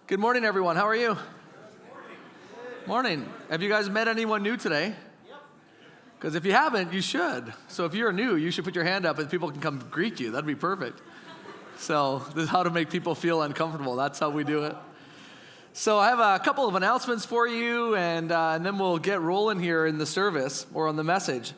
Good morning, everyone. How are you? Morning. Have you guys met anyone new today? Because if you haven't, you should. So if you're new, you should put your hand up and people can come greet you. That'd be perfect. So this is how to make people feel uncomfortable. That's how we do it. So I have a couple of announcements for you, and then we'll get rolling here in the service or on the message.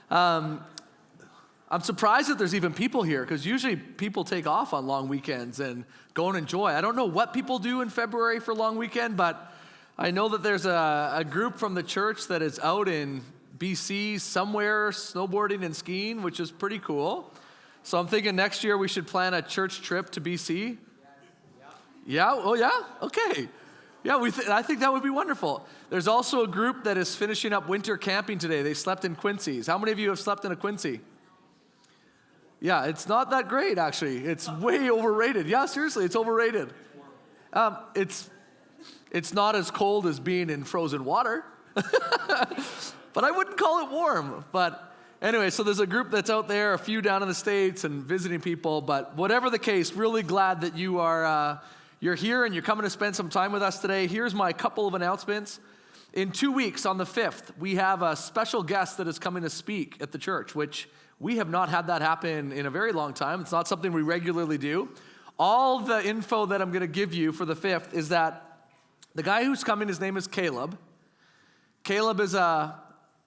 I'm surprised that there's even people here, because usually people take off on long weekends and go and enjoy. I don't know what people do in February for long weekend, but I know that there's a group from the church that is out in BC somewhere snowboarding and skiing, which is pretty cool. So I'm thinking next year we should plan a church trip to BC. Yeah? Oh, yeah? Okay. Yeah, I think that would be wonderful. There's also a group that is finishing up winter camping today. They slept in Quincy's. How many of you have slept in a Quincy? Yeah, it's not that great, actually. It's way overrated. Yeah, seriously, it's overrated. It's not as cold as being in frozen water, but I wouldn't call it warm. But anyway, so there's a group that's out there, a few down in the States and visiting people. But whatever the case, really glad that you're here and you're coming to spend some time with us today. Here's my couple of announcements. In 2 weeks, on the 5th, we have a special guest that is coming to speak at the church, which we have not had that happen in a very long time. It's not something we regularly do. All the info that I'm going to give you for the 5th is that the guy who's coming, his name is Caleb. Caleb is a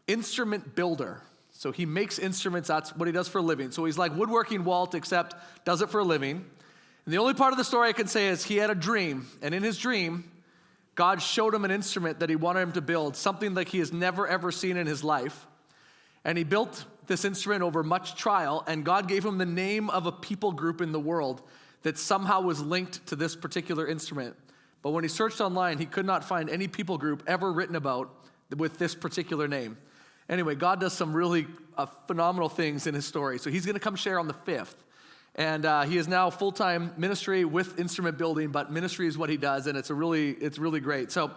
instrument builder. So he makes instruments. That's what he does for a living. So he's like woodworking Walt, except does it for a living. And the only part of the story I can say is he had a dream. And in his dream, God showed him an instrument that he wanted him to build, something like he has never, ever seen in his life. And he built this instrument over much trial, and God gave him the name of a people group in the world that somehow was linked to this particular instrument. But when he searched online, he could not find any people group ever written about with this particular name. Anyway, God does some really phenomenal things in his story. So he's going to come share on the 5th. And he is now full-time ministry with instrument building, but ministry is what he does, and it's really great. So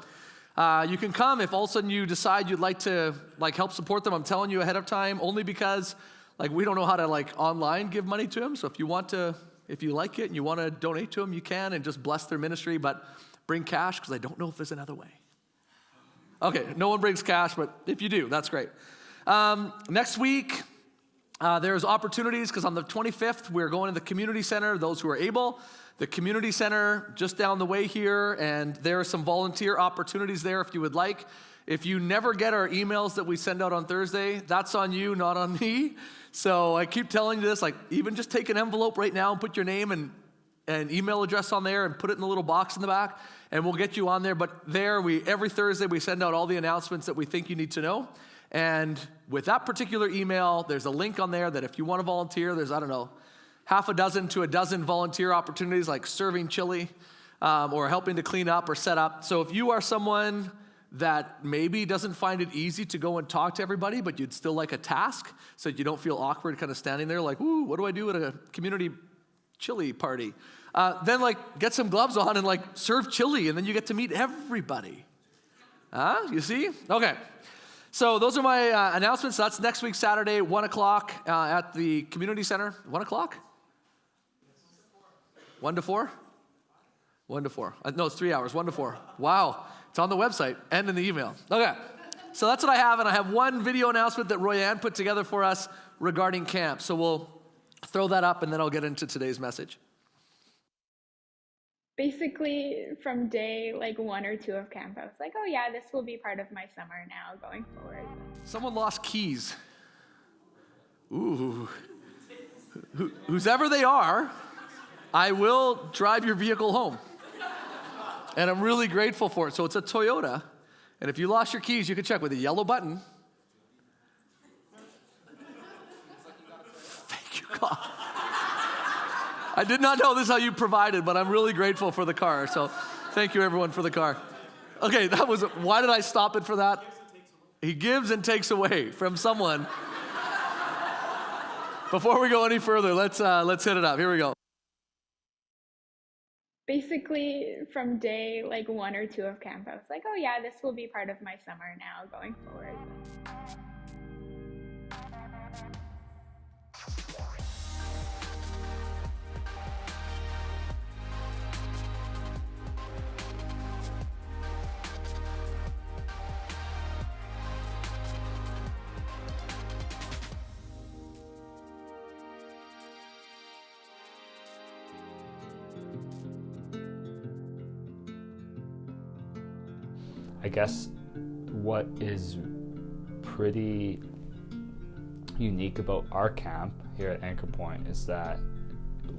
you can come if all of a sudden you decide you'd like to help support them. I'm telling you ahead of time, only because we don't know how to online give money to them. So if you like it and you want to donate to them, you can and just bless their ministry. But bring cash, because I don't know if there's another way. Okay, no one brings cash, but if you do, that's great. Next week, there's opportunities, because on the 25th, we're going to the community center, those who are able. The community center just down the way here, and there are some volunteer opportunities there if you would like. If you never get our emails that we send out on Thursday, that's on you, not on me. So I keep telling you this, even just take an envelope right now and put your name and email address on there and put it in the little box in the back, and we'll get you on there. But there, every Thursday, we send out all the announcements that we think you need to know. And with that particular email, there's a link on there that if you want to volunteer, there's, half a dozen to a dozen volunteer opportunities, like serving chili or helping to clean up or set up. So if you are someone that maybe doesn't find it easy to go and talk to everybody, but you'd still like a task so that you don't feel awkward kind of standing there like, ooh, what do I do at a community chili party? Then get some gloves on and serve chili, and then you get to meet everybody. You see? Okay. So those are my announcements. That's next week, Saturday, 1 o'clock at the community center. 1 o'clock? 1 to 4? 1 to 4. No, it's 3 hours, 1 to 4. Wow. It's on the website and in the email. Okay. So that's what I have, and I have one video announcement that Royanne put together for us regarding camp. So we'll throw that up, and then I'll get into today's message. Basically, from day 1 or 2 of camp, I was like, oh yeah, this will be part of my summer now going forward. Someone lost keys. Ooh. Who's ever they are, I will drive your vehicle home. And I'm really grateful for it. So it's a Toyota. And if you lost your keys, you can check with a yellow button. Thank you, God. I did not know this is how you provided, but I'm really grateful for the car. So thank you, everyone, for the car. Okay, why did I stop it for that? He gives and takes away from someone. Before we go any further, let's hit it up. Here we go. Basically, from day 1 or 2 of camp, I was like, oh yeah, this will be part of my summer now going forward. I guess what is pretty unique about our camp here at Anchor Point is that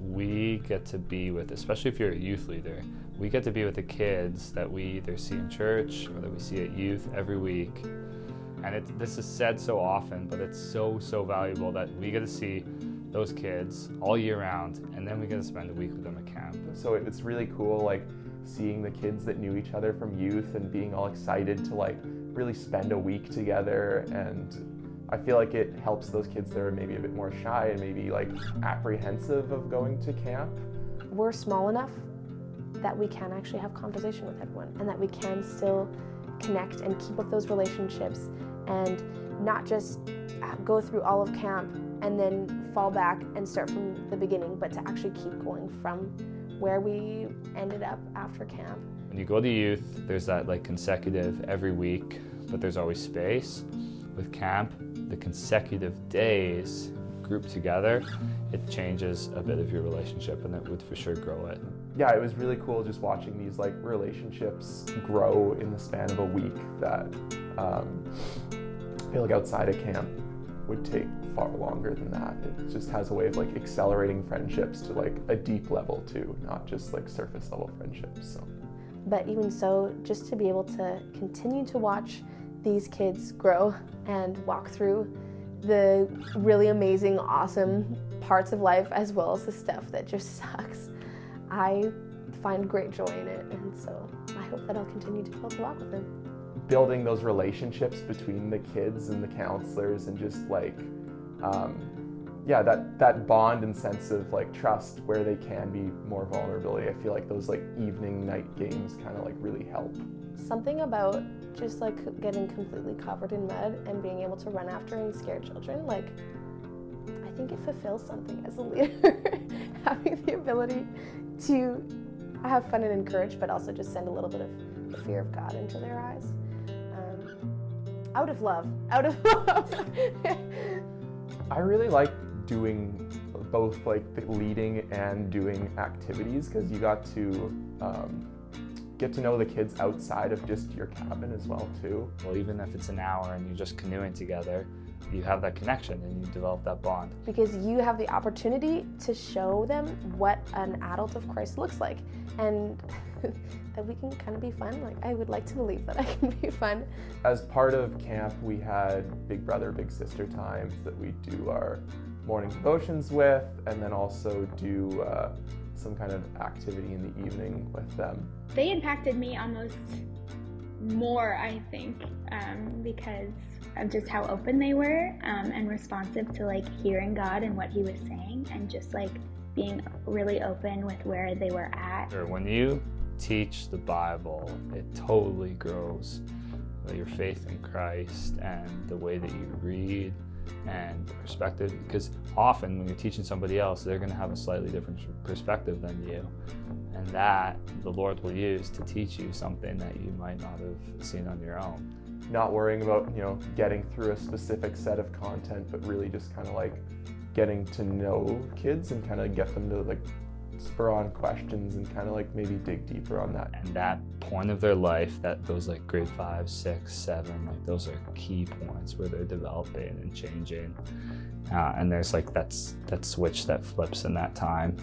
we get to be with, especially if you're a youth leader, we get to be with the kids that we either see in church or that we see at youth every week. And this is said so often, but it's so valuable that we get to see those kids all year round, and then we get to spend a week with them at camp. So it's really cool, like seeing the kids that knew each other from youth and being all excited to like really spend a week together. And I feel like it helps those kids that are maybe a bit more shy and maybe like apprehensive of going to camp. We're small enough that we can actually have conversation with everyone, and that we can still connect and keep up those relationships, and not just go through all of camp and then fall back and start from the beginning, but to actually keep going from where we ended up after camp. When you go to youth, there's that like consecutive every week, but there's always space. With camp, the consecutive days grouped together, it changes a bit of your relationship, and it would for sure grow it. Yeah, it was really cool just watching these like relationships grow in the span of a week that I feel like outside of camp would take far longer than that. It just has a way of like accelerating friendships to like a deep level too, not just like surface level friendships. So. But even so, just to be able to continue to watch these kids grow and walk through the really amazing, awesome parts of life, as well as the stuff that just sucks, I find great joy in it, and so I hope that I'll continue to be able to walk with them. Building those relationships between the kids and the counselors, and just like, that bond and sense of like trust where they can be more vulnerability. I feel like those like evening night games kind of like really help. Something about just like getting completely covered in mud and being able to run after and scare children, like I think it fulfills something as a leader. Having the ability to have fun and encourage, but also just send a little bit of the fear of God into their eyes. Out of love. I really like doing both like the leading and doing activities, because you got to get to know the kids outside of just your cabin as well too. Well, even if it's an hour and you're just canoeing together, you have that connection and you develop that bond. Because you have the opportunity to show them what an adult of Christ looks like, and that we can kind of be fun. Like, I would like to believe that I can be fun. As part of camp, we had big brother, big sister times that we do our morning devotions with, and then also do some kind of activity in the evening with them. They impacted me almost more, I think, because of just how open they were and responsive to like hearing God and what He was saying, and just like being really open with where they were at. When you teach the Bible, it totally grows your faith in Christ and the way that you read and perspective, because often when you're teaching somebody else, they're going to have a slightly different perspective than you, and that the Lord will use to teach you something that you might not have seen on your own. Not worrying about, getting through a specific set of content, but really just kind of like getting to know kids and kind of get them to like spur on questions and kind of like maybe dig deeper on that. And that point of their life, that those like grade 5, 6, 7, like those are key points where they're developing and changing. And there's like that switch that flips in that time.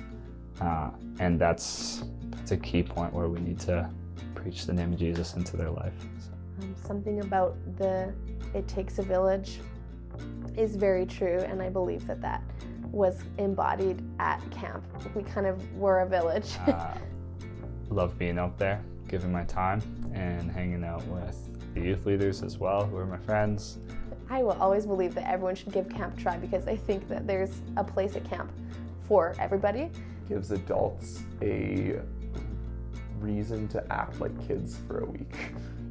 And that's a key point where we need to preach the name of Jesus into their life. Something about it takes a village is very true, and I believe that was embodied at camp. We kind of were a village. Love being out there, giving my time, and hanging out with the youth leaders as well, who are my friends. I will always believe that everyone should give camp a try, because I think that there's a place at camp for everybody. Gives adults a reason to act like kids for a week.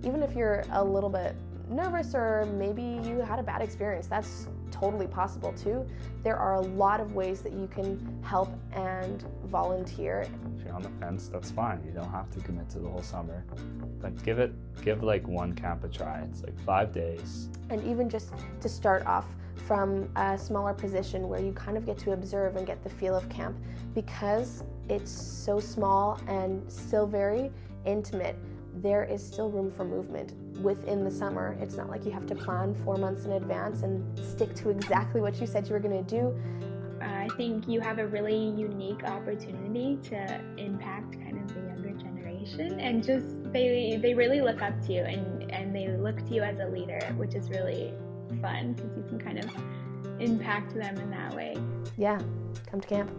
Even if you're a little bit nervous, or maybe you had a bad experience, that's totally possible too. There are a lot of ways that you can help and volunteer. If you're on the fence, that's fine. You don't have to commit to the whole summer. But give like one camp a try. It's like 5 days. And even just to start off from a smaller position where you kind of get to observe and get the feel of camp, because it's so small and still very intimate. there is still room for movement within the summer. It's not like you have to plan 4 months in advance and stick to exactly what you said you were going to do. I think you have a really unique opportunity to impact kind of the younger generation, and just they really look up to you, and they look to you as a leader, which is really fun because you can kind of impact them in that way. Yeah, come to camp.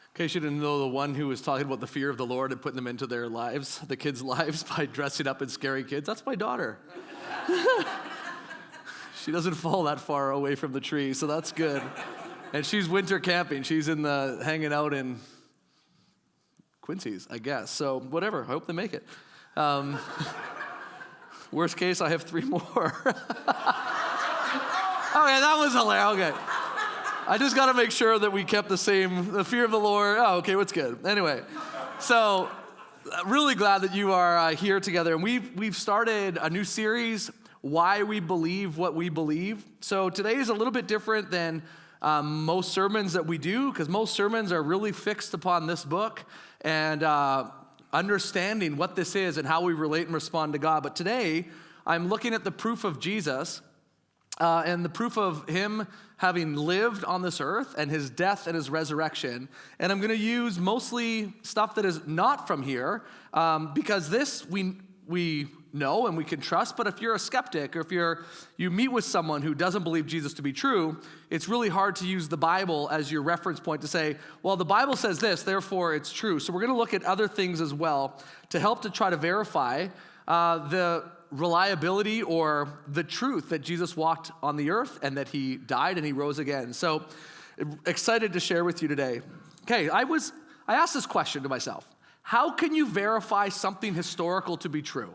In case you didn't know, the one who was talking about the fear of the Lord and putting them into their lives, the kids' lives, by dressing up as scary kids, that's my daughter. She doesn't fall that far away from the tree, so that's good. And she's winter camping. She's hanging out in Quincy's, I guess. So whatever, I hope they make it. Worst case, I have 3 more. Okay, that was hilarious. Okay. I just got to make sure that we kept the fear of the Lord. Oh, okay, what's good? Anyway, so really glad that you are here together. And we've started a new series, Why We Believe What We Believe. So today is a little bit different than most sermons that we do, because most sermons are really fixed upon this book and understanding what this is and how we relate and respond to God. But today, I'm looking at the proof of Jesus and the proof of him having lived on this earth and his death and his resurrection. And I'm going to use mostly stuff that is not from here because this we know and we can trust. But if you're a skeptic, or if you meet with someone who doesn't believe Jesus to be true, it's really hard to use the Bible as your reference point to say, well, the Bible says this, therefore it's true. So we're going to look at other things as well to help to try to verify the reliability or the truth that Jesus walked on the earth and that he died and he rose again. So excited to share with you today. Okay, I asked this question to myself. How can you verify something historical to be true?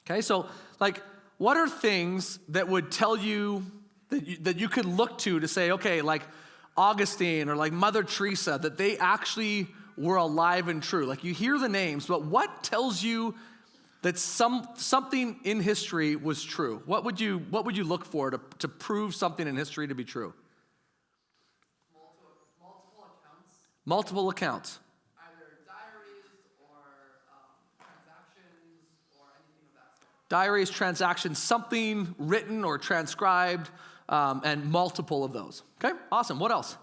Okay, so what are things that would tell you that you could look to say, okay, like Augustine or like Mother Teresa, that they actually were alive and true? Like you hear the names, but what tells you that something in history was true? What would you look for to prove something in history to be true? Multiple accounts. Either diaries or transactions or anything of that sort. Diaries, transactions, something written or transcribed, and multiple of those. Okay, awesome. What else?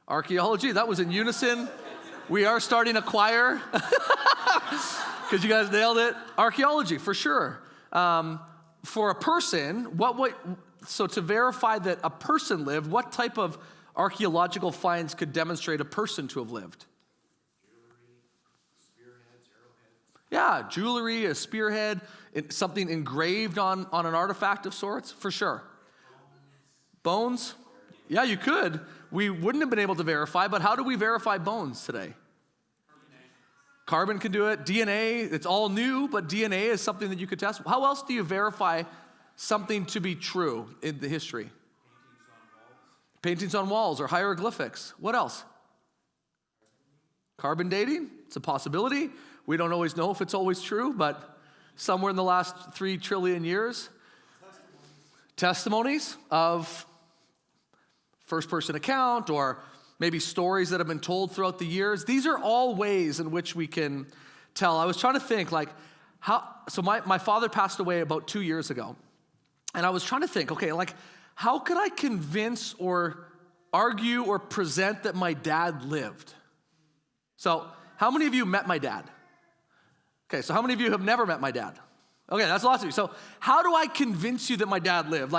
Archaeology. That was in unison. We are starting a choir. Because you guys nailed it. Archaeology, for sure. For a person, so to verify that a person lived, what type of archaeological finds could demonstrate a person to have lived? Jewelry, spearheads, arrowheads. Yeah, jewelry, a spearhead, something engraved on an artifact of sorts, for sure. Bones? Yeah, you could. We wouldn't have been able to verify, but how do we verify bones today? Carbon can do it. DNA, it's all new, but DNA is something that you could test. How else do you verify something to be true in the history? Paintings on walls or hieroglyphics. What else? Carbon dating, it's a possibility. We don't always know if it's always true, but somewhere in the last 3 trillion years. Testimonies of first-person account or maybe stories that have been told throughout the years. These are all ways in which we can tell. I was trying to think so my father passed away about 2 years ago. And I was trying to think, okay, how could I convince or argue or present that my dad lived? So how many of you met my dad? Okay, so how many of you have never met my dad? Okay, that's lots of you. So how do I convince you that my dad lived?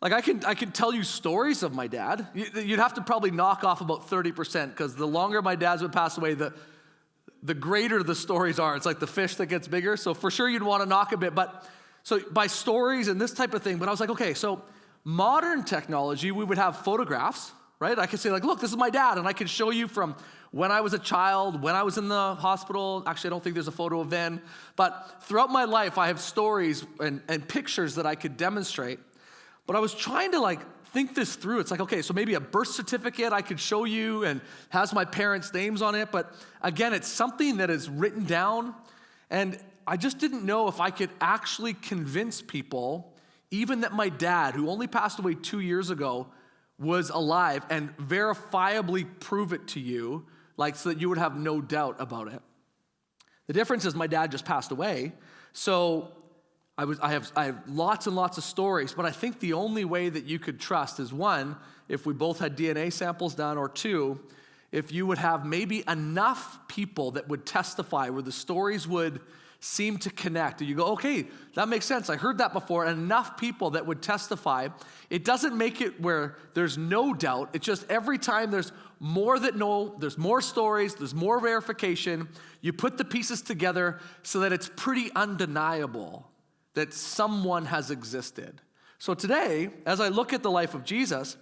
I can tell you stories of my dad. You'd have to probably knock off about 30% because the longer my dad's been passed away, the greater the stories are. It's like the fish that gets bigger. So for sure you'd want to knock a bit. But so by stories and this type of thing. But I was like, okay, so modern technology, we would have photographs, right? I could say look, this is my dad. And I can show you from when I was a child, when I was in the hospital. Actually, I don't think there's a photo of then. But throughout my life, I have stories and pictures that I could demonstrate. But I was trying to think this through. It's okay, so maybe a birth certificate I could show you and has my parents' names on it. But again, it's something that is written down. And I just didn't know if I could actually convince people even that my dad, who only passed away 2 years ago, was alive, and verifiably prove it to you, like so that you would have no doubt about it. The difference is my dad just passed away, so I have lots and lots of stories, but I think the only way that you could trust is, one, if we both had DNA samples done, or two, if you would have maybe enough people that would testify where the stories would seem to connect. And you go, okay, that makes sense. I heard that before. And enough people that would testify. It doesn't make it where there's no doubt. It's just every time there's more that know, there's more stories, there's more verification. You put the pieces together so that it's pretty undeniable that someone has existed. So today, as I look at the life of Jesus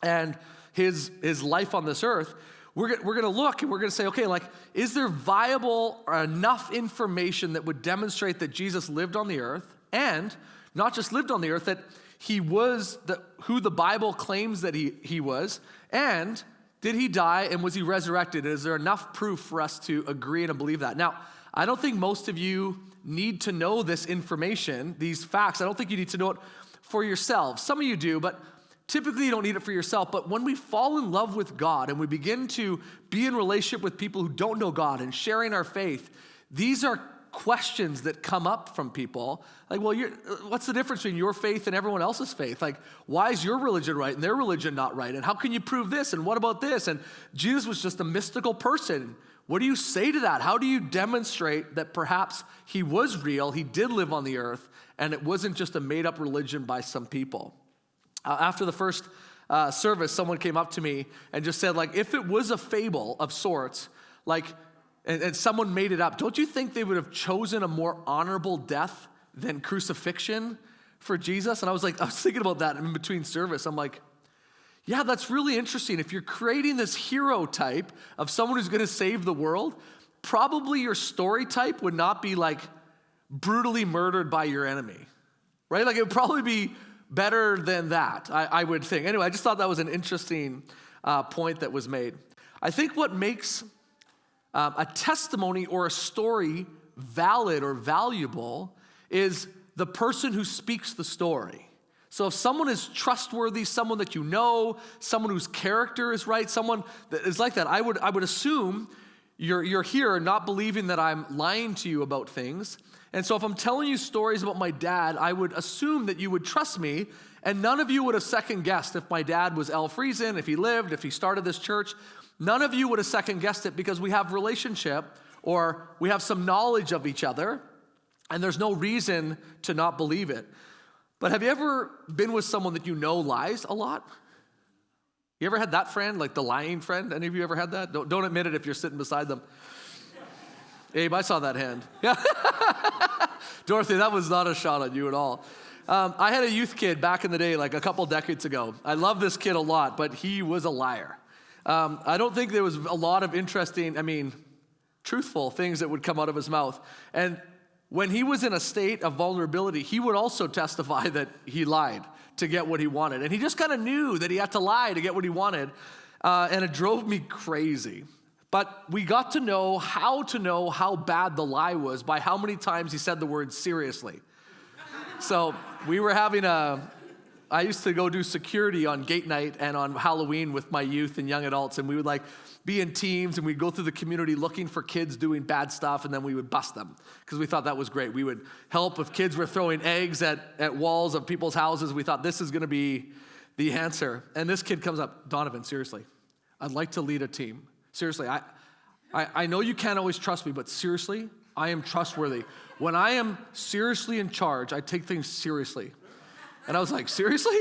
and his life on this earth, we're going to look and we're going to say, okay, like, is there viable or enough information that would demonstrate that Jesus lived on the earth, and not just lived on the earth, that he was who the Bible claims that he was, and did he die and was he resurrected? Is there enough proof for us to agree and believe that? Now, I don't think most of you need to know this information, these facts. I don't think you need to know it for yourselves. Some of you do, but typically you don't need it for yourself. But when we fall in love with God and we begin to be in relationship with people who don't know God and sharing our faith, these are questions that come up from people. Like, well, what's the difference between your faith and everyone else's faith? Like, why is your religion right and their religion not right? And how can you prove this? And what about this? And Jesus was just a mystical person. What do you say to that? How do you demonstrate that perhaps he was real, he did live on the earth, and it wasn't just a made-up religion by some people? After the first service, someone came up to me and just said, like, if it was a fable of sorts, like, and someone made it up, don't you think they would have chosen a more honorable death than crucifixion for Jesus? And I was thinking about that in between service. I'm like, yeah, that's really interesting. If you're creating this hero type of someone who's going to save the world, probably your story type would not be like brutally murdered by your enemy, right? Like, it would probably be better than that, I would think. Anyway, I just thought that was an interesting point that was made. I think what makes a testimony or a story valid or valuable is the person who speaks the story. So if someone is trustworthy, someone that you know, someone whose character is right, someone that is like that, I would assume you're here not believing that I'm lying to you about things. And so if I'm telling you stories about my dad, I would assume that you would trust me, and none of you would have second-guessed if my dad was Al Friesen, if he lived, if he started this church. None of you would have second-guessed it because we have relationship or we have some knowledge of each other, and there's no reason to not believe it. But have you ever been with someone that you know lies a lot? You ever had that friend, like the lying friend? Any of you ever had that? Don't admit it if you're sitting beside them. Abe, I saw that hand. Dorothy, that was not a shot at you at all. I had a youth kid back in the day, like a couple decades ago. I love this kid a lot, but he was a liar. I don't think there was a lot of interesting, truthful things that would come out of his mouth. And when he was in a state of vulnerability, he would also testify that he lied to get what he wanted. And he just kind of knew that he had to lie to get what he wanted. And it drove me crazy. But we got to know how bad the lie was by how many times he said the word seriously. So we were I used to go do security on gate night and on Halloween with my youth and young adults, and we would be in teams, and we'd go through the community looking for kids doing bad stuff, and then we would bust them because we thought that was great. We would help if kids were throwing eggs at walls of people's houses. We thought this is going to be the answer. And this kid comes up, Donovan, seriously, I'd like to lead a team. Seriously, I know you can't always trust me, but seriously, I am trustworthy. When I am seriously in charge, I take things seriously. And I was like, seriously?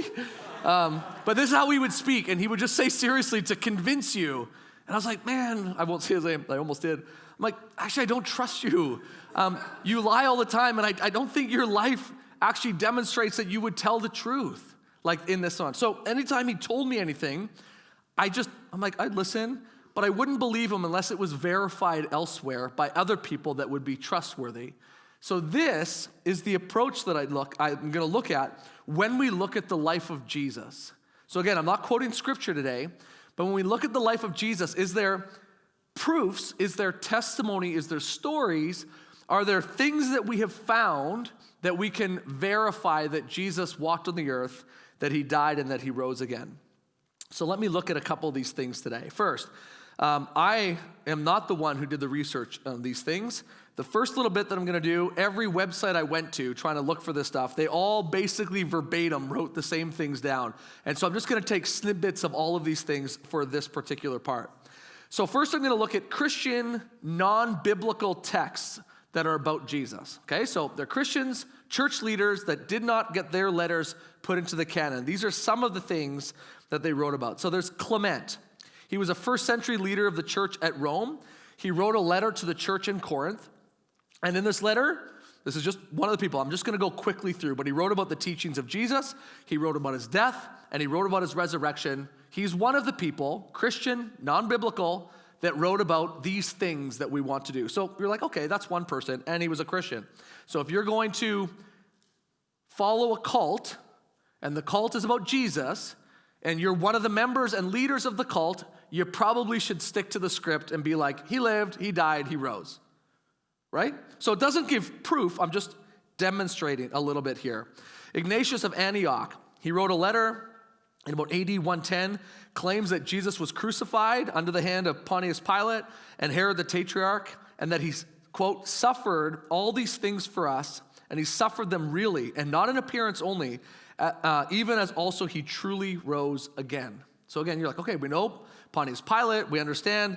But this is how he would speak, and he would just say seriously to convince you. And I was like, man, I won't say his name. I almost did. I'm like, actually, I don't trust you. You lie all the time, and I don't think your life actually demonstrates that you would tell the truth, like in this one. So anytime he told me anything, I'm like, I'd listen, but I wouldn't believe him unless it was verified elsewhere by other people that would be trustworthy. So this is the approach that I'm going to look at when we look at the life of Jesus. So again, I'm not quoting scripture today, but when we look at the life of Jesus, is there proofs, is there testimony, is there stories are there things that we have found that we can verify that Jesus walked on the earth, that he died, and that he rose again? So let me look at a couple of these things today. First, I am not the one who did the research on these things. The first little bit that I'm going to do, every website I went to trying to look for this stuff, they all basically verbatim wrote the same things down. And so I'm just going to take snippets of all of these things for this particular part. So first I'm going to look at Christian non-biblical texts that are about Jesus. Okay, so they're Christians, church leaders that did not get their letters put into the canon. These are some of the things that they wrote about. So there's Clement. He was a first century leader of the church at Rome. He wrote a letter to the church in Corinth. And in this letter, this is just one of the people, I'm just going to go quickly through, but he wrote about the teachings of Jesus, he wrote about his death, and he wrote about his resurrection. He's one of the people, Christian, non-biblical, that wrote about these things that we want to do. So you're like, okay, that's one person, and he was a Christian. So if you're going to follow a cult, and the cult is about Jesus, and you're one of the members and leaders of the cult, you probably should stick to the script and be like, he lived, he died, he rose. Right? So it doesn't give proof, I'm just demonstrating a little bit here. Ignatius of Antioch, he wrote a letter in about AD 110, claims that Jesus was crucified under the hand of Pontius Pilate and Herod the Tetrarch, and that he, quote, suffered all these things for us, and he suffered them really, and not in appearance only, even as also he truly rose again. So again, you're like, okay, we know Pontius Pilate, we understand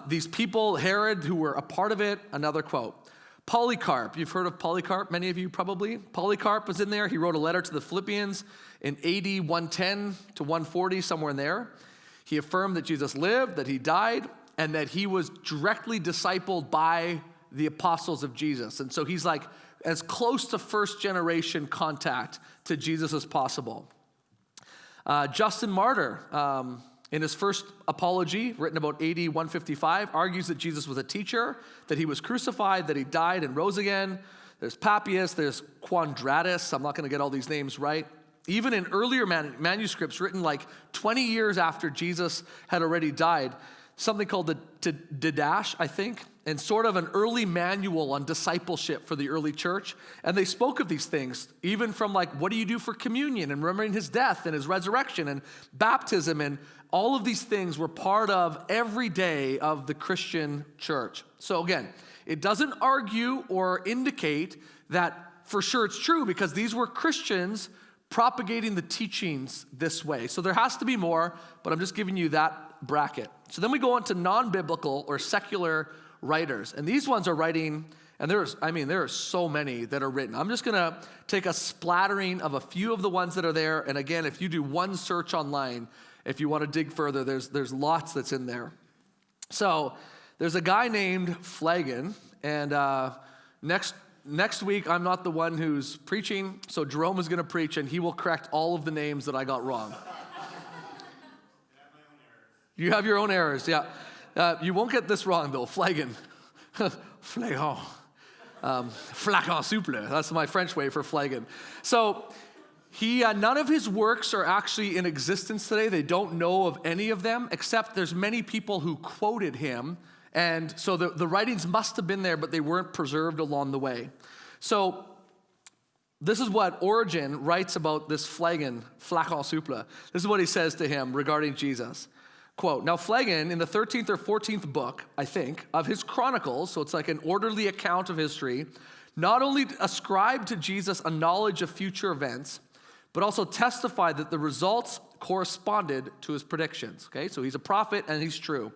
these people, Herod, who were a part of it. Another quote. Polycarp, you've heard of Polycarp, many of you probably. Polycarp was in there. He wrote a letter to the Philippians in AD 110 to 140, somewhere in there. He affirmed that Jesus lived, that he died, and that he was directly discipled by the apostles of Jesus. And so he's like as close to first generation contact to Jesus as possible. Justin Martyr, in his first apology, written about AD 155, argues that Jesus was a teacher, that he was crucified, that he died and rose again. There's Papias, there's Quadratus. I'm not going to get all these names right. Even in earlier manuscripts written like 20 years after Jesus had already died, something called the Didache, I think, and sort of an early manual on discipleship for the early church. And they spoke of these things, even from like, what do you do for communion and remembering his death and his resurrection and baptism, and all of these things were part of every day of the Christian church. So again, it doesn't argue or indicate that for sure it's true, because these were Christians propagating the teachings this way. So there has to be more, but I'm just giving you that bracket. So then we go on to non-biblical or secular writers. And these ones are writing, and there are so many that are written. I'm just going to take a splattering of a few of the ones that are there. And again, if you do one search online, if you want to dig further, there's lots that's in there. So there's a guy named Phlegon, and next week I'm not the one who's preaching, so Jerome is going to preach, and he will correct all of the names that I got wrong. You have your own errors, yeah. You won't get this wrong, though. Phlegon. Phlegon. Flacon souple. That's my French way for Phlegon. So none of his works are actually in existence today. They don't know of any of them, except there's many people who quoted him. And so the writings must have been there, but they weren't preserved along the way. So this is what Origen writes about this Phlegon, Flacon souple. This is what he says to him regarding Jesus. Quote, now Phlegon, in the 13th or 14th book, I think, of his Chronicles, so it's like an orderly account of history, not only ascribed to Jesus a knowledge of future events, but also testified that the results corresponded to his predictions. Okay, so he's a prophet and he's true.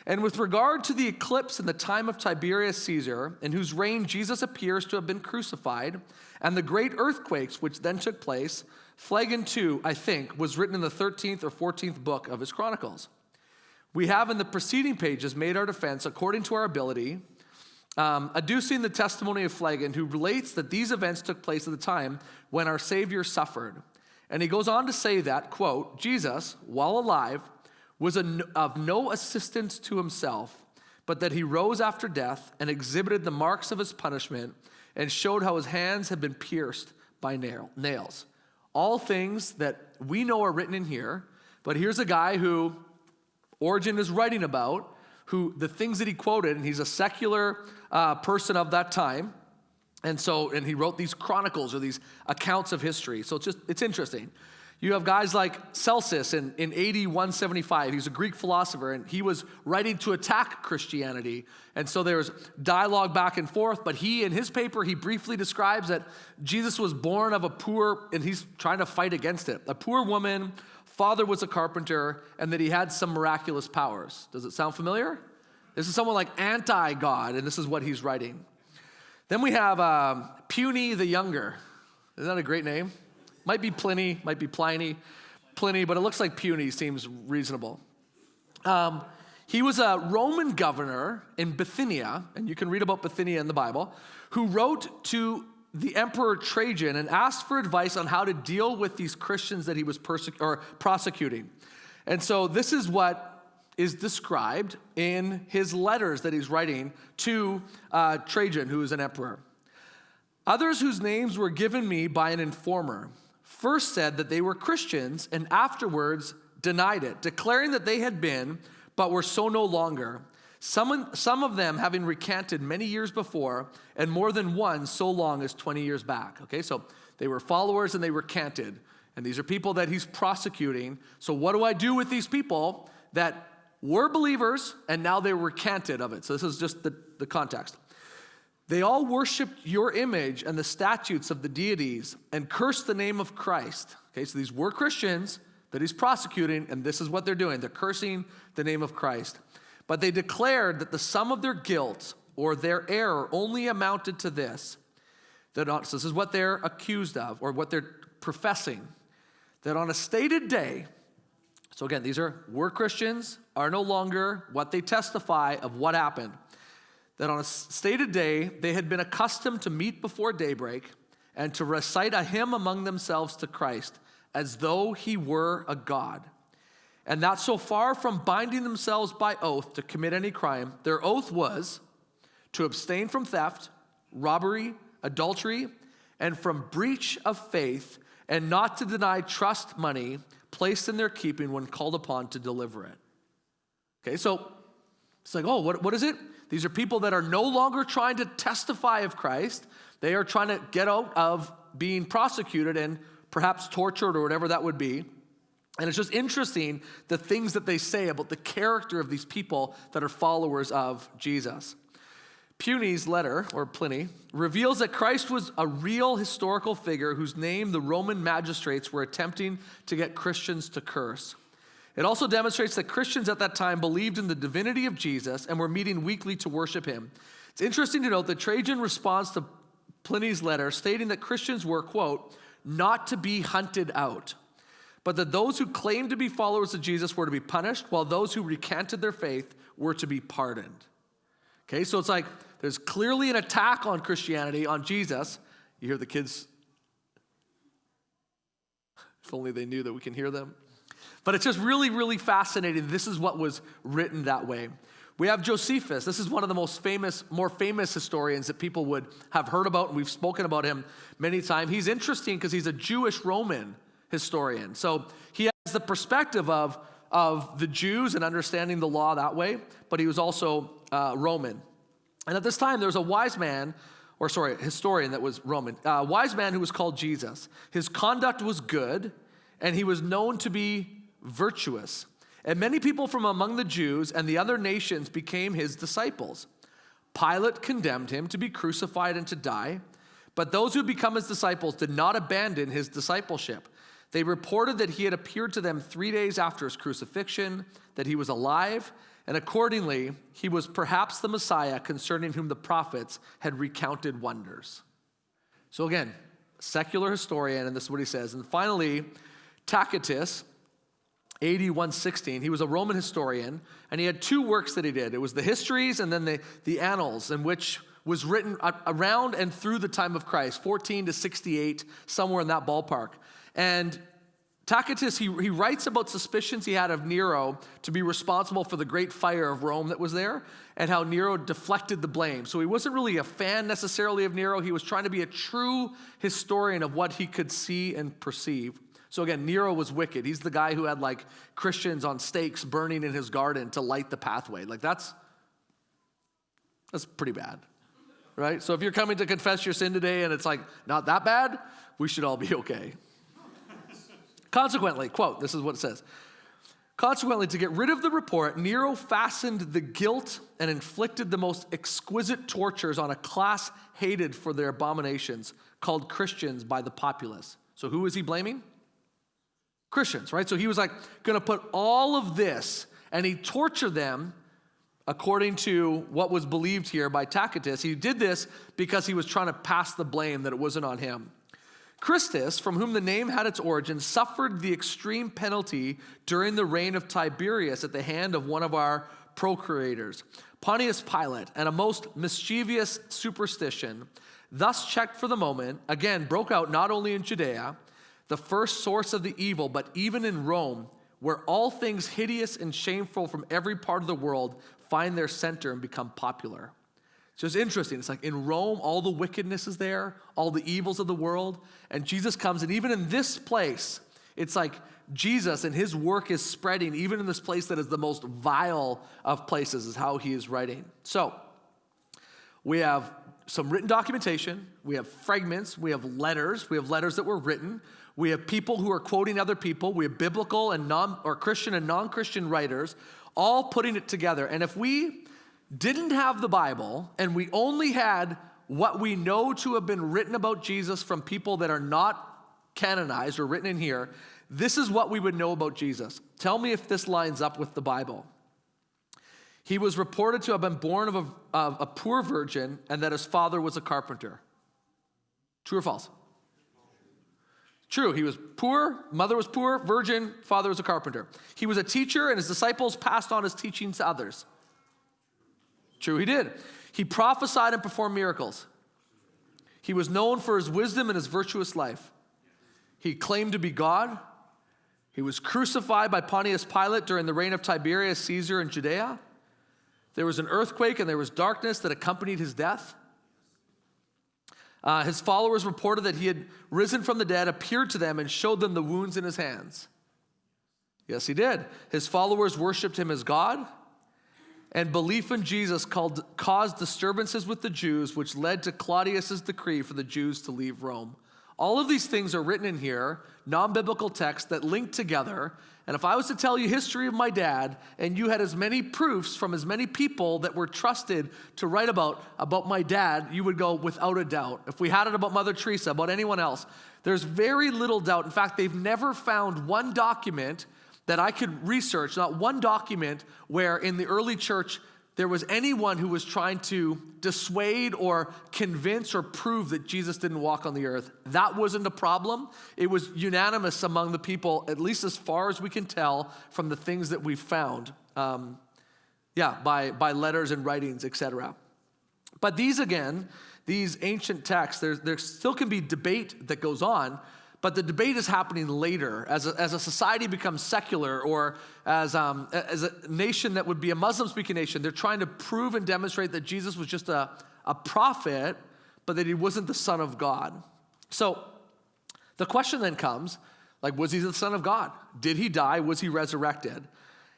And with regard to the eclipse in the time of Tiberius Caesar, in whose reign Jesus appears to have been crucified, and the great earthquakes which then took place, Phlegon too, I think, was written in the 13th or 14th book of his Chronicles. We have in the preceding pages made our defense according to our ability, adducing the testimony of Phlegon, who relates that these events took place at the time when our Savior suffered. And he goes on to say that, quote, Jesus, while alive, was of no assistance to himself, but that he rose after death and exhibited the marks of his punishment and showed how his hands had been pierced by nails. All things that we know are written in here, but here's a guy who Origen is writing about, who the things that he quoted, and he's a secular person of that time. And he wrote these chronicles or these accounts of history. So it's interesting. You have guys like Celsus in AD 175. He's a Greek philosopher, and he was writing to attack Christianity. And so there's dialogue back and forth, but in his paper, he briefly describes that Jesus was born of a poor, and he's trying to fight against it, a poor woman, father was a carpenter, and that he had some miraculous powers. Does it sound familiar? This is someone like anti-God, and this is what he's writing. Then we have Pliny the Younger. Isn't that a great name? Might be Pliny, might be Pliny, but it looks like Puny seems reasonable. He was a Roman governor in Bithynia, and you can read about Bithynia in the Bible, who wrote to the Emperor Trajan and asked for advice on how to deal with these Christians that he was prosecuting. And so this is what is described in his letters that he's writing to Trajan, who is an emperor. Others whose names were given me by an informer first said that they were Christians and afterwards denied it, declaring that they had been, but were so no longer. Some of them having recanted many years before, and more than one so long as 20 years back. Okay, so they were followers and they recanted. And these are people that he's prosecuting. So what do I do with these people that were believers and now they recanted of it? So this is just the context. They all worshiped your image and the statutes of the deities and cursed the name of Christ. Okay, so these were Christians that he's prosecuting, and this is what they're doing. They're cursing the name of Christ. But they declared that the sum of their guilt or their error only amounted to this. So this is what they're accused of, or what they're professing. That on a stated day, so again, these were Christians, are no longer what they testify of what happened. That on a stated day, they had been accustomed to meet before daybreak and to recite a hymn among themselves to Christ as though he were a god. And that so far from binding themselves by oath to commit any crime, their oath was to abstain from theft, robbery, adultery, and from breach of faith, and not to deny trust money placed in their keeping when called upon to deliver it. Okay, so it's like, oh, what is it? These are people that are no longer trying to testify of Christ. They are trying to get out of being prosecuted and perhaps tortured or whatever that would be. And it's just interesting the things that they say about the character of these people that are followers of Jesus. Pliny's letter, or Pliny, reveals that Christ was a real historical figure whose name the Roman magistrates were attempting to get Christians to curse. It also demonstrates that Christians at that time believed in the divinity of Jesus and were meeting weekly to worship him. It's interesting to note that Trajan responds to Pliny's letter stating that Christians were, quote, not to be hunted out, but that those who claimed to be followers of Jesus were to be punished, while those who recanted their faith were to be pardoned. Okay, so it's like there's clearly an attack on Christianity, on Jesus. You hear the kids. If only they knew that we can hear them. But it's just really, really fascinating. This is what was written that way. We have Josephus. This is one of the more famous historians that people would have heard about, and we've spoken about him many times. He's interesting because he's a Jewish Roman historian. So he has the perspective of the Jews and understanding the law that way, but he was also Roman. And at this time, there was a historian that was Roman, a wise man who was called Jesus. His conduct was good, and he was known to be virtuous. And many people from among the Jews and the other nations became his disciples. Pilate condemned him to be crucified and to die, but those who become his disciples did not abandon his discipleship. They reported that he had appeared to them 3 days after his crucifixion, that he was alive, and accordingly, he was perhaps the Messiah concerning whom the prophets had recounted wonders. So again, secular historian, and this is what he says. And finally, Tacitus, AD 116, he was a Roman historian, and he had two works that he did. It was the Histories and then the Annals, in which was written around and through the time of Christ, 14 to 68, somewhere in that ballpark. And Tacitus, he writes about suspicions he had of Nero to be responsible for the great fire of Rome that was there, and how Nero deflected the blame. So he wasn't really a fan necessarily of Nero. He was trying to be a true historian of what he could see and perceive. So again, Nero was wicked. He's the guy who had like Christians on stakes burning in his garden to light the pathway. Like that's pretty bad, right? So if you're coming to confess your sin today and it's like not that bad, we should all be okay. Consequently, quote, this is what it says. Consequently, to get rid of the report, Nero fastened the guilt and inflicted the most exquisite tortures on a class hated for their abominations, called Christians by the populace. So who is he blaming? Christians, right? So he was like going to put all of this, and he tortured them according to what was believed here by Tacitus. He did this because he was trying to pass the blame that it wasn't on him. Christus, from whom the name had its origin, suffered the extreme penalty during the reign of Tiberius at the hand of one of our procurators, Pontius Pilate, and a most mischievous superstition, thus checked for the moment, again broke out not only in Judea, the first source of the evil, but even in Rome, where all things hideous and shameful from every part of the world find their center and become popular. So it's interesting. It's like in Rome, all the wickedness is there, all the evils of the world, and Jesus comes, and even in this place, it's like Jesus and his work is spreading, even in this place that is the most vile of places, is how he is writing. So we have some written documentation, we have fragments, we have letters that were written, we have people who are quoting other people, we have biblical and Christian and non-Christian writers, all putting it together. And if we didn't have the Bible and we only had what we know to have been written about Jesus from people that are not canonized or written in here, this is what we would know about Jesus. Tell me if this lines up with the Bible. He was reported to have been born of a poor virgin and that his father was a carpenter. True or false? True. He was poor, mother was poor, virgin, father was a carpenter. He was a teacher and his disciples passed on his teachings to others. True, he did. He prophesied and performed miracles. He was known for his wisdom and his virtuous life. He claimed to be God. He was crucified by Pontius Pilate during the reign of Tiberius Caesar in Judea. There was an earthquake and there was darkness that accompanied his death. His followers reported that he had risen from the dead, appeared to them, and showed them the wounds in his hands. Yes, he did. His followers worshiped him as God. And belief in Jesus caused disturbances with the Jews, which led to Claudius's decree for the Jews to leave Rome. All of these things are written in here, non-biblical texts that link together. And if I was to tell you history of my dad, and you had as many proofs from as many people that were trusted to write about my dad, you would go without a doubt. If we had it about Mother Teresa, about anyone else, there's very little doubt. In fact, they've never found one document that I could research, not one document where in the early church there was anyone who was trying to dissuade or convince or prove that Jesus didn't walk on the earth. That wasn't a problem. It was unanimous among the people, at least as far as we can tell from the things that we've found, by letters and writings, etc. But these ancient texts, there still can be debate that goes on, but the debate is happening later as a society becomes secular, or as a nation that would be a Muslim-speaking nation. They're trying to prove and demonstrate that Jesus was just a prophet, but that he wasn't the Son of God. So the question then comes, like, was he the Son of God? Did he die? Was he resurrected?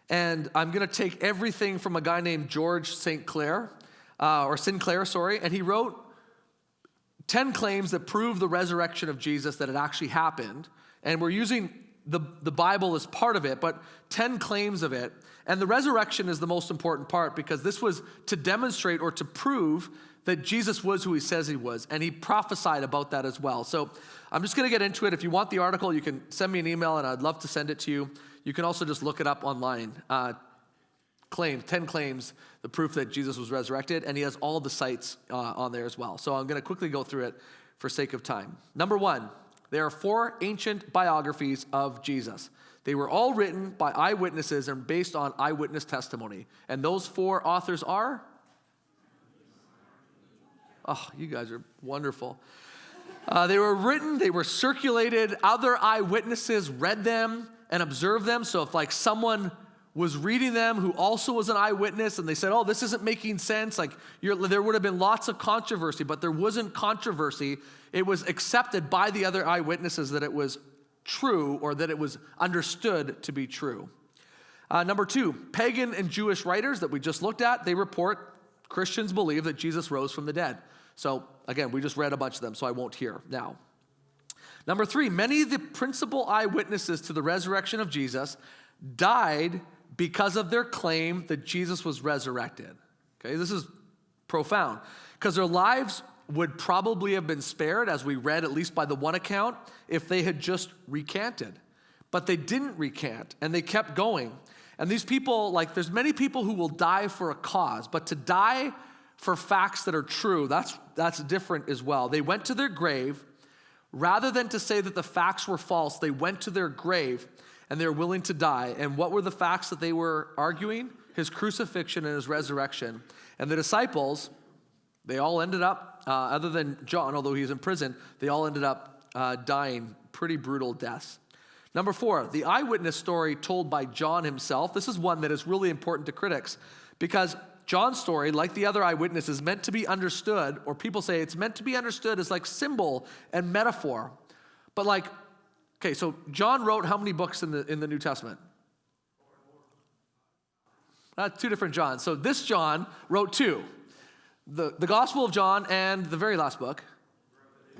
And I'm going to take everything from a guy named George Sinclair, and he wrote 10 claims that prove the resurrection of Jesus, that it actually happened. And we're using the Bible as part of it, but 10 claims of it. And the resurrection is the most important part, because this was to demonstrate or to prove that Jesus was who he says he was. And he prophesied about that as well. So I'm just going to get into it. If you want the article, you can send me an email and I'd love to send it to you. You can also just look it up online. 10 claims, the proof that Jesus was resurrected, and he has all the sites on there as well. So I'm going to quickly go through it for sake of time. Number 1, there are 4 ancient biographies of Jesus. They were all written by eyewitnesses and based on eyewitness testimony. And those 4 authors are? Oh, you guys are wonderful. They were written, they were circulated, other eyewitnesses read them and observed them. So if like someone was reading them who also was an eyewitness and they said, oh, this isn't making sense, like there would have been lots of controversy, but there wasn't controversy. It was accepted by the other eyewitnesses that it was true or that it was understood to be true. Number 2, pagan and Jewish writers that we just looked at, they report Christians believe that Jesus rose from the dead. So again, we just read a bunch of them, so I won't here now. Number 3, many of the principal eyewitnesses to the resurrection of Jesus died because of their claim that Jesus was resurrected. Okay, this is profound because their lives would probably have been spared, as we read at least by the one account, if they had just recanted. But they didn't recant, and they kept going. And these people, like, there's many people who will die for a cause, but to die for facts that are true, that's different as well. They went to their grave, rather than to say that the facts were false, they went to their grave, and they were willing to die. And what were the facts that they were arguing? His crucifixion and his resurrection. And the disciples, they all ended up, other than John, although he was in prison, they all ended up dying pretty brutal deaths. Number 4, the eyewitness story told by John himself. This is one that is really important to critics because John's story, like the other eyewitnesses, is meant to be understood, or people say it's meant to be understood as like symbol and metaphor. But like, okay, so John wrote how many books in the New Testament? 2 different Johns. So this John wrote 2. The Gospel of John and the very last book.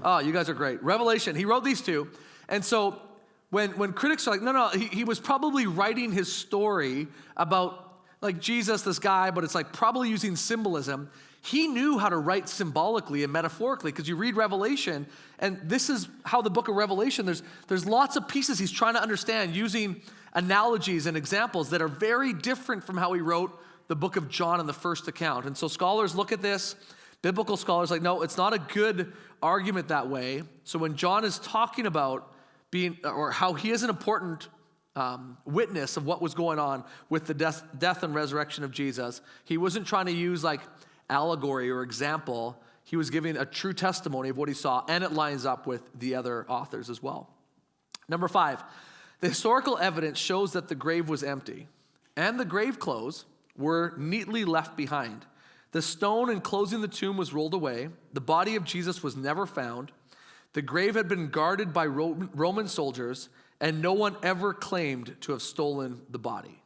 Oh, you guys are great. Revelation. He wrote these 2. And so when critics are like, no, he was probably writing his story about like Jesus, this guy, but it's like probably using symbolism. He knew how to write symbolically and metaphorically because you read Revelation, and this is how the book of Revelation, there's lots of pieces he's trying to understand using analogies and examples that are very different from how he wrote the book of John in the first account. And so scholars look at this, biblical scholars like, no, it's not a good argument that way. So when John is talking about being, or how he is an important witness of what was going on with the death and resurrection of Jesus, he wasn't trying to use like allegory or example. He was giving a true testimony of what he saw, and it lines up with the other authors as well. Number 5, the historical evidence shows that the grave was empty, and the grave clothes were neatly left behind. The stone enclosing the tomb was rolled away. The body of Jesus was never found. The grave had been guarded by Roman soldiers, and no one ever claimed to have stolen the body.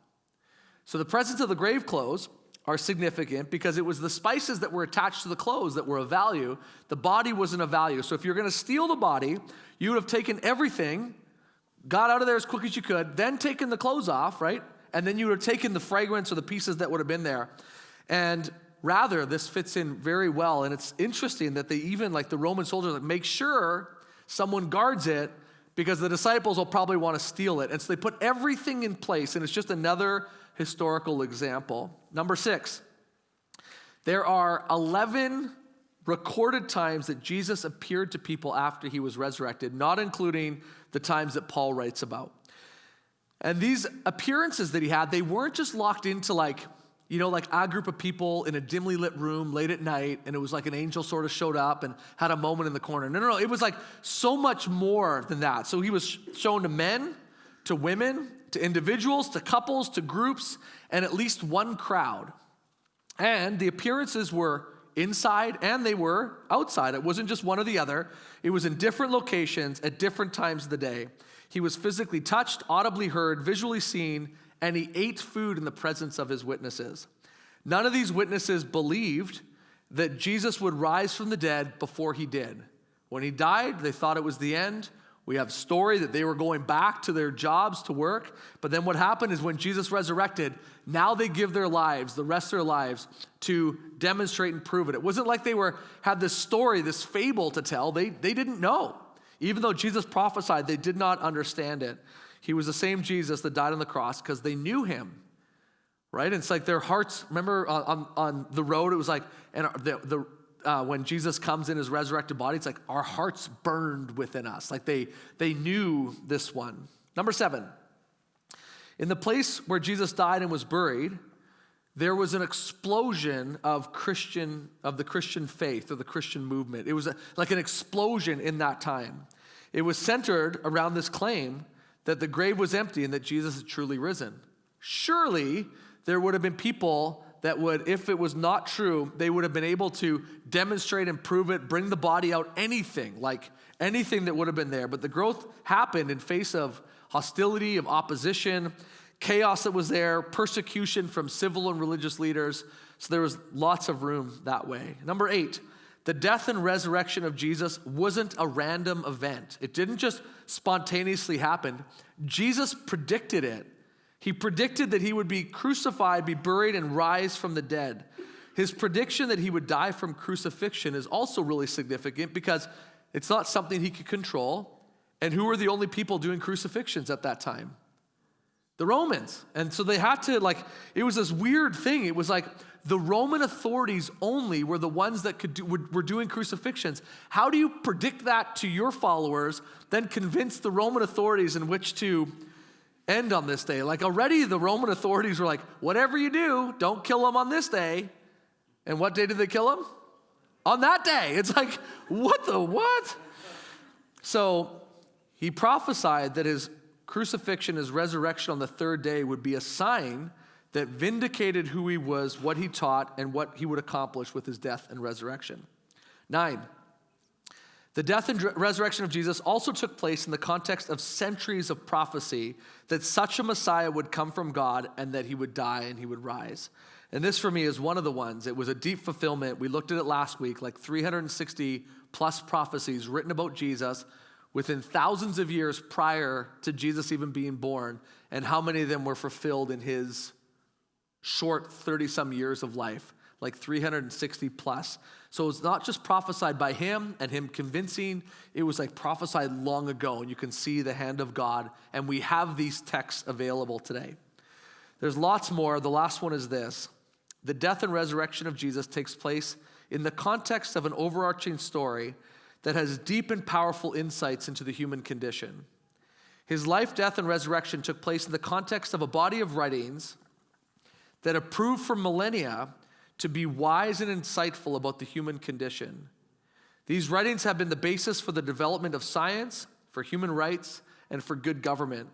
So the presence of the grave clothes are significant because it was the spices that were attached to the clothes that were of value. The body wasn't of value. So if you're going to steal the body, you would have taken everything, got out of there as quick as you could, then taken the clothes off, right? And then you would have taken the fragrance or the pieces that would have been there. And rather, this fits in very well. And it's interesting that they even, like the Roman soldiers, make sure someone guards it because the disciples will probably want to steal it. And so they put everything in place, and it's just another historical example. Number 6, there are 11 recorded times that Jesus appeared to people after he was resurrected, not including the times that Paul writes about. And these appearances that he had, they weren't just locked into like a group of people in a dimly lit room late at night, and it was like an angel sort of showed up and had a moment in the corner. No. It was like so much more than that. So he was shown to men, to women, to individuals, to couples, to groups, and at least one crowd. And the appearances were inside and they were outside. It wasn't just one or the other. It was in different locations at different times of the day. He was physically touched, audibly heard, visually seen, and he ate food in the presence of his witnesses. None of these witnesses believed that Jesus would rise from the dead before he did. When he died, they thought it was the end. We have story that they were going back to their jobs to work. But then what happened is when Jesus resurrected, now they give their lives, the rest of their lives, to demonstrate and prove it. It wasn't like they had this story, this fable to tell. They didn't know. Even though Jesus prophesied, they did not understand it. He was the same Jesus that died on the cross because they knew him, right? And it's like their hearts, remember on the road, it was like, and when Jesus comes in his resurrected body, it's like our hearts burned within us. Like they knew this one. Number 7, in the place where Jesus died and was buried, there was an explosion of the Christian faith or the Christian movement. It was like an explosion in that time. It was centered around this claim that the grave was empty and that Jesus had truly risen. Surely there would have been people that would, if it was not true, they would have been able to demonstrate and prove it, bring the body out, anything that would have been there. But the growth happened in face of hostility, of opposition, chaos that was there, persecution from civil and religious leaders. So there was lots of room that way. Number 8, the death and resurrection of Jesus wasn't a random event. It didn't just spontaneously happen. Jesus predicted it. He predicted that he would be crucified, be buried, and rise from the dead. His prediction that he would die from crucifixion is also really significant because it's not something he could control. And who were the only people doing crucifixions at that time? The Romans. And so they had to, it was this weird thing. It was like the Roman authorities only were the ones that were doing crucifixions. How do you predict that to your followers, then convince the Roman authorities in which to end on this day? Already the Roman authorities were like, whatever you do, don't kill him on this day. And what day did they kill him? On that day. It's like, what? So he prophesied that his crucifixion, his resurrection on the third day would be a sign that vindicated who he was, what he taught, and what he would accomplish with his death and resurrection. 9, the death and resurrection of Jesus also took place in the context of centuries of prophecy that such a Messiah would come from God and that he would die and he would rise. And this for me is one of the ones. It was a deep fulfillment. We looked at it last week, 360 plus prophecies written about Jesus within thousands of years prior to Jesus even being born, and how many of them were fulfilled in his short 30-some years of life, 360 plus. So it's not just prophesied by him and him convincing, it was prophesied long ago, and you can see the hand of God, and we have these texts available today. There's lots more. The last one is this. The death and resurrection of Jesus takes place in the context of an overarching story that has deep and powerful insights into the human condition. His life, death, and resurrection took place in the context of a body of writings that have proved for millennia to be wise and insightful about the human condition. These writings have been the basis for the development of science, for human rights, and for good government.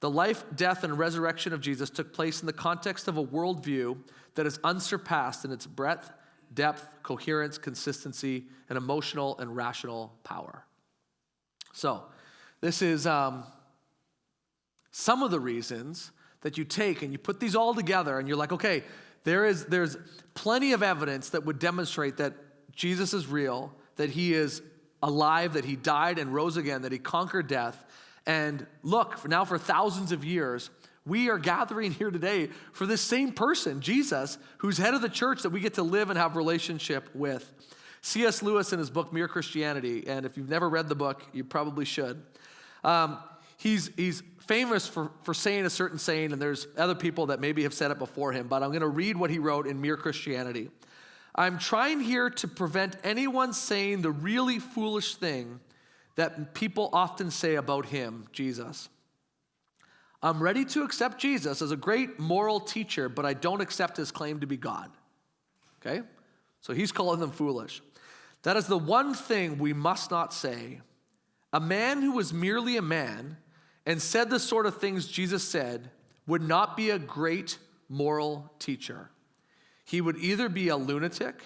The life, death, and resurrection of Jesus took place in the context of a worldview that is unsurpassed in its breadth, depth, coherence, consistency, and emotional and rational power. So, this is some of the reasons that you take and you put these all together and you're like, okay, there's plenty of evidence that would demonstrate that Jesus is real, that he is alive, that he died and rose again, that he conquered death. And look, now for thousands of years, we are gathering here today for this same person, Jesus, who's head of the church that we get to live and have relationship with. C.S. Lewis in his book, Mere Christianity, and if you've never read the book, you probably should. He's famous for saying a certain saying, and there's other people that maybe have said it before him, but I'm going to read what he wrote in Mere Christianity. I'm trying here to prevent anyone saying the really foolish thing that people often say about him, Jesus. I'm ready to accept Jesus as a great moral teacher, but I don't accept his claim to be God. Okay? So he's calling them foolish. That is the one thing we must not say. A man who was merely a man and said the sort of things Jesus said would not be a great moral teacher. He would either be a lunatic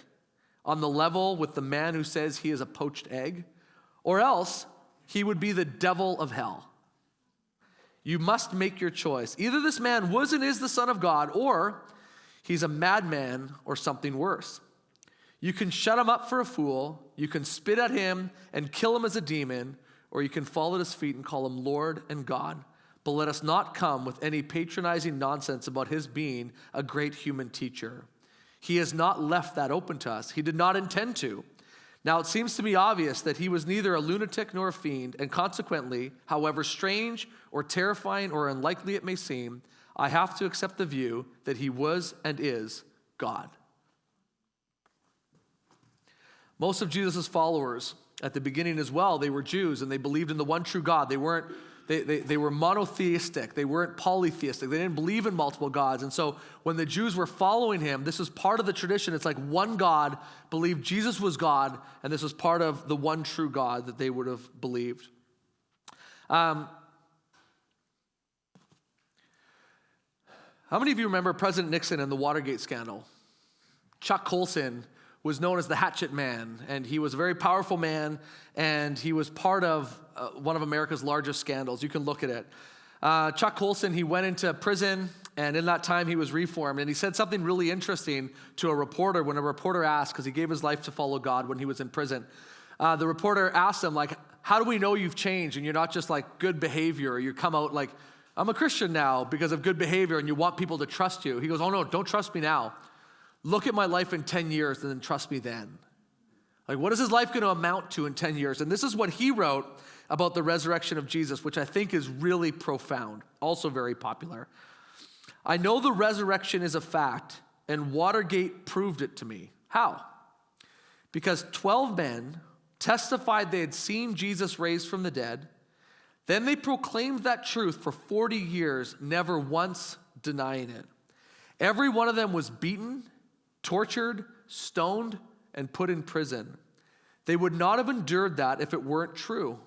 on the level with the man who says he is a poached egg, or else he would be the devil of hell. You must make your choice. Either this man was and is the Son of God, or he's a madman or something worse. You can shut him up for a fool, you can spit at him and kill him as a demon, or you can fall at his feet and call him Lord and God. But let us not come with any patronizing nonsense about his being a great human teacher. He has not left that open to us. He did not intend to. Now, it seems to me obvious that he was neither a lunatic nor a fiend, and consequently, however strange or terrifying or unlikely it may seem, I have to accept the view that he was and is God. Most of Jesus' followers at the beginning as well, they were Jews and they believed in the one true God. They were monotheistic. They weren't polytheistic. They didn't believe in multiple gods. And so when the Jews were following him, this was part of the tradition. It's like one God believed Jesus was God, and this was part of the one true God that they would have believed. How many of you remember President Nixon and the Watergate scandal? Chuck Colson was known as the hatchet man, and he was a very powerful man, and he was part of one of America's largest scandals. You can look at it. Chuck Colson, he went into prison, and in that time he was reformed, and he said something really interesting to a reporter when a reporter asked, because he gave his life to follow God when he was in prison. The reporter asked him, like, how do we know you've changed and you're not just like good behavior, or you come out like, I'm a Christian now because of good behavior and you want people to trust you? He goes, oh no, don't trust me now. Look at my life in 10 years and then trust me then. Like, what is his life going to amount to in 10 years? And this is what he wrote about the resurrection of Jesus, which I think is really profound, also very popular. I know the resurrection is a fact, and Watergate proved it to me. How? Because 12 men testified they had seen Jesus raised from the dead. Then they proclaimed that truth for 40 years, never once denying it. Every one of them was beaten, tortured, stoned, and put in prison. They would not have endured that if it weren't true.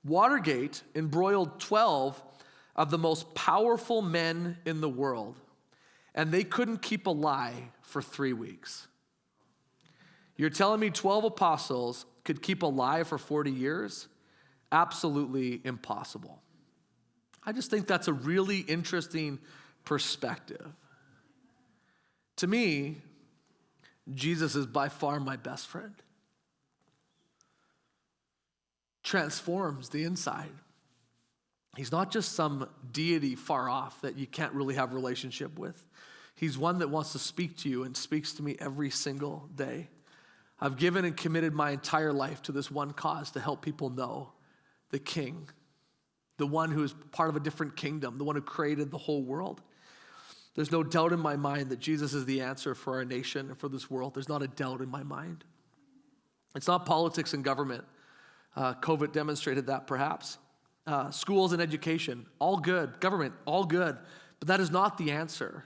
Watergate embroiled 12 of the most powerful men in the world, and they couldn't keep a lie for 3 weeks. You're telling me 12 apostles could keep a lie for 40 years? Absolutely impossible. I just think that's a really interesting perspective. To me, Jesus is by far my best friend. Transforms the inside. He's not just some deity far off that you can't really have a relationship with. He's one that wants to speak to you and speaks to me every single day. I've given and committed my entire life to this one cause, to help people know the King, the one who is part of a different kingdom, the one who created the whole world. There's no doubt in my mind that Jesus is the answer for our nation and for this world. There's not a doubt in my mind. It's not politics and government. COVID demonstrated that perhaps. Schools and education, all good. Government, all good. But that is not the answer.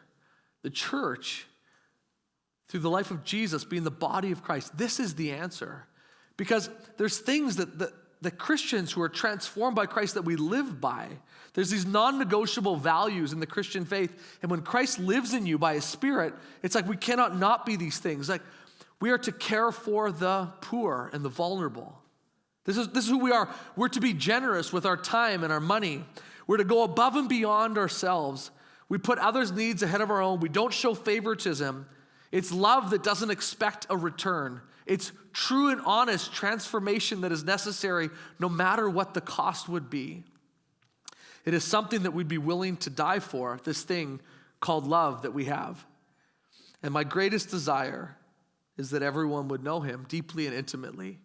The church, through the life of Jesus being the body of Christ, this is the answer. Because there's things that the Christians who are transformed by Christ that we live by. There's these non-negotiable values in the Christian faith. And when Christ lives in you by his Spirit, it's like we cannot not be these things. Like, we are to care for the poor and the vulnerable. This is who we are. We're to be generous with our time and our money. We're to go above and beyond ourselves. We put others' needs ahead of our own. We don't show favoritism. It's love that doesn't expect a return. It's true and honest transformation that is necessary no matter what the cost would be. It is something that we'd be willing to die for, this thing called love that we have. And my greatest desire is that everyone would know him deeply and intimately,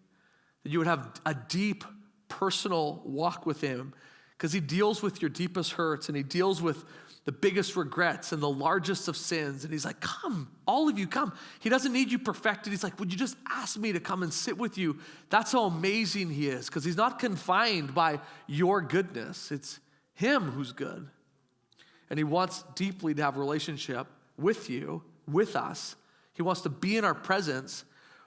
that you would have a deep personal walk with him, because he deals with your deepest hurts and he deals with the biggest regrets and the largest of sins. And he's like, come, all of you come. He doesn't need you perfected. He's like, would you just ask me to come and sit with you? That's how amazing he is, because he's not confined by your goodness. It's him who's good. And he wants deeply to have a relationship with you, with us. He wants to be in our presence.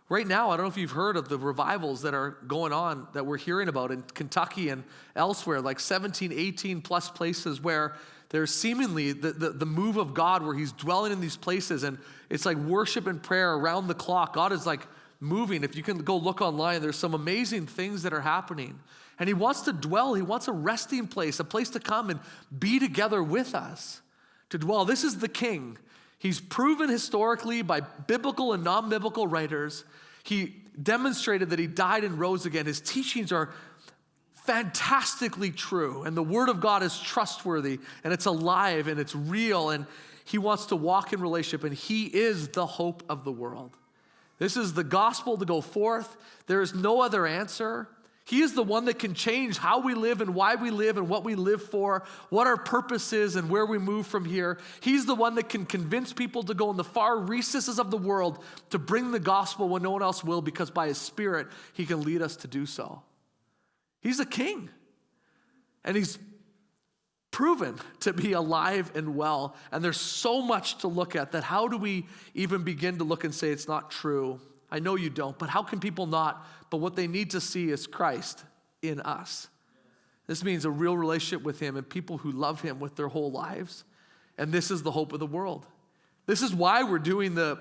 Right now, I don't know if you've heard of the revivals that are going on that we're hearing about in Kentucky and elsewhere, like 17, 18 plus places where there's seemingly the move of God, where he's dwelling in these places, and it's like worship and prayer around the clock. God is like moving. If you can go look online, there's some amazing things that are happening. And he wants to dwell. He wants a resting place, a place to come and be together with us, to dwell. This is the King. He's proven historically by biblical and non-biblical writers. He demonstrated that he died and rose again. His teachings are fantastically true, and the Word of God is trustworthy, and it's alive, and it's real, and he wants to walk in relationship, and he is the hope of the world. This is the gospel to go forth. There is no other answer. He is the one that can change how we live and why we live and what we live for, what our purpose is and where we move from here. He's the one that can convince people to go in the far recesses of the world to bring the gospel when no one else will, because by his Spirit, he can lead us to do so. He's a king, and he's proven to be alive and well, and there's so much to look at that how do we even begin to look and say it's not true? I know you don't, but how can people not? But what they need to see is Christ in us. This means a real relationship with him and people who love him with their whole lives. And this is the hope of the world. This is why we're doing the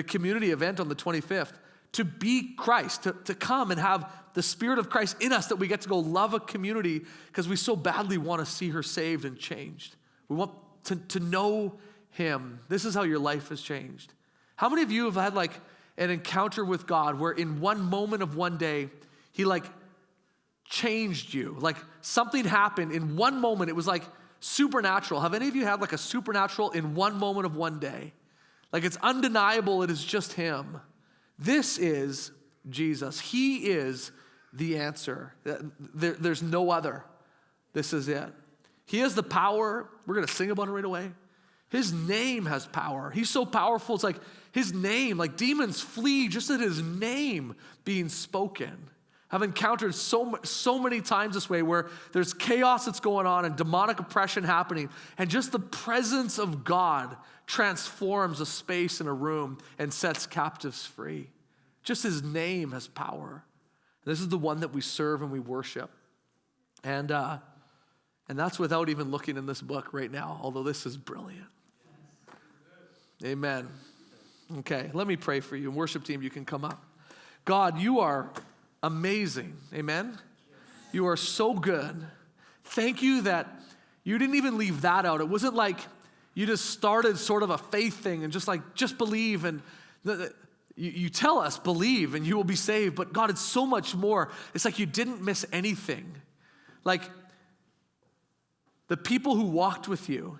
community event on the 25th, to be Christ, to come and have the Spirit of Christ in us, that we get to go love a community because we so badly want to see her saved and changed. We want to know him. This is how your life has changed. How many of you have had like an encounter with God where in one moment of one day, he like changed you? Like something happened in one moment. It was like supernatural. Have any of you had like a supernatural in one moment of one day? Like it's undeniable. It is just him. This is Jesus. He is the answer. There's no other. This is it. He has the power. We're going to sing about it right away. His name has power. He's so powerful. It's like his name, like demons flee just at his name being spoken. I've encountered so many times this way where there's chaos that's going on and demonic oppression happening, and just the presence of God transforms a space in a room and sets captives free. Just his name has power. This is the one that we serve and we worship. And that's without even looking in this book right now, although this is brilliant. Amen. Okay, let me pray for you. Worship team, you can come up. God, you are amazing. Amen? You are so good. Thank you that you didn't even leave that out. It wasn't like you just started sort of a faith thing and just believe, and you tell us, believe and you will be saved. But God, it's so much more. It's like you didn't miss anything. Like the people who walked with you,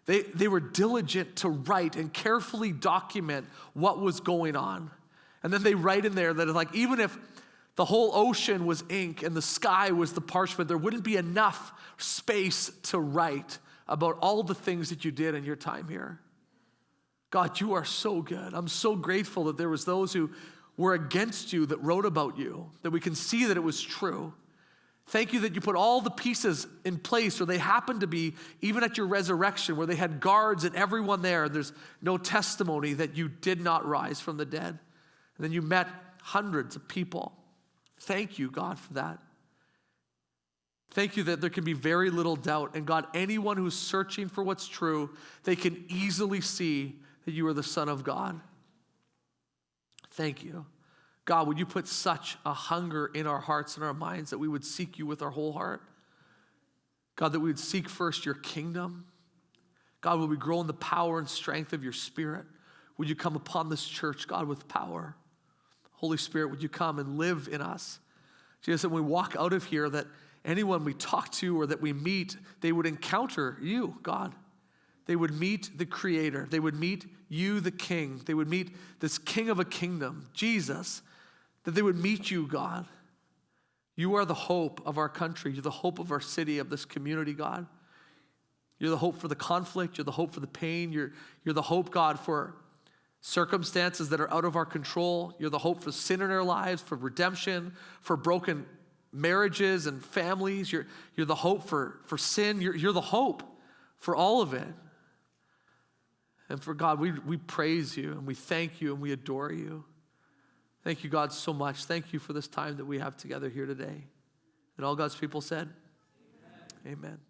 they were diligent to write and carefully document what was going on. And then they write in there that like, even if the whole ocean was ink and the sky was the parchment, there wouldn't be enough space to write about all the things that you did in your time here. God, you are so good. I'm so grateful that there was those who were against you that wrote about you, that we can see that it was true. Thank you that you put all the pieces in place, or they happened to be, even at your resurrection, where they had guards and everyone there, and there's no testimony that you did not rise from the dead. And then you met hundreds of people. Thank you, God, for that. Thank you that there can be very little doubt. And God, anyone who's searching for what's true, they can easily see that you are the Son of God. Thank you. God, would you put such a hunger in our hearts and our minds that we would seek you with our whole heart? God, that we would seek first your kingdom. God, would we grow in the power and strength of your Spirit? Would you come upon this church, God, with power? Holy Spirit, would you come and live in us? Jesus, that when we walk out of here, that anyone we talk to or that we meet, they would encounter you, God. They would meet the Creator. They would meet you, the King. They would meet this King of a kingdom, Jesus. That they would meet you, God. You are the hope of our country. You're the hope of our city, of this community, God. You're the hope for the conflict. You're the hope for the pain. You're the hope, God, for circumstances that are out of our control. You're the hope for sin in our lives, for redemption, for broken marriages and families. You're the hope for sin. You're the hope for all of it. And for God, we praise you and we thank you and we adore you. Thank you, God, so much. Thank you for this time that we have together here today. And all God's people said, amen. Amen.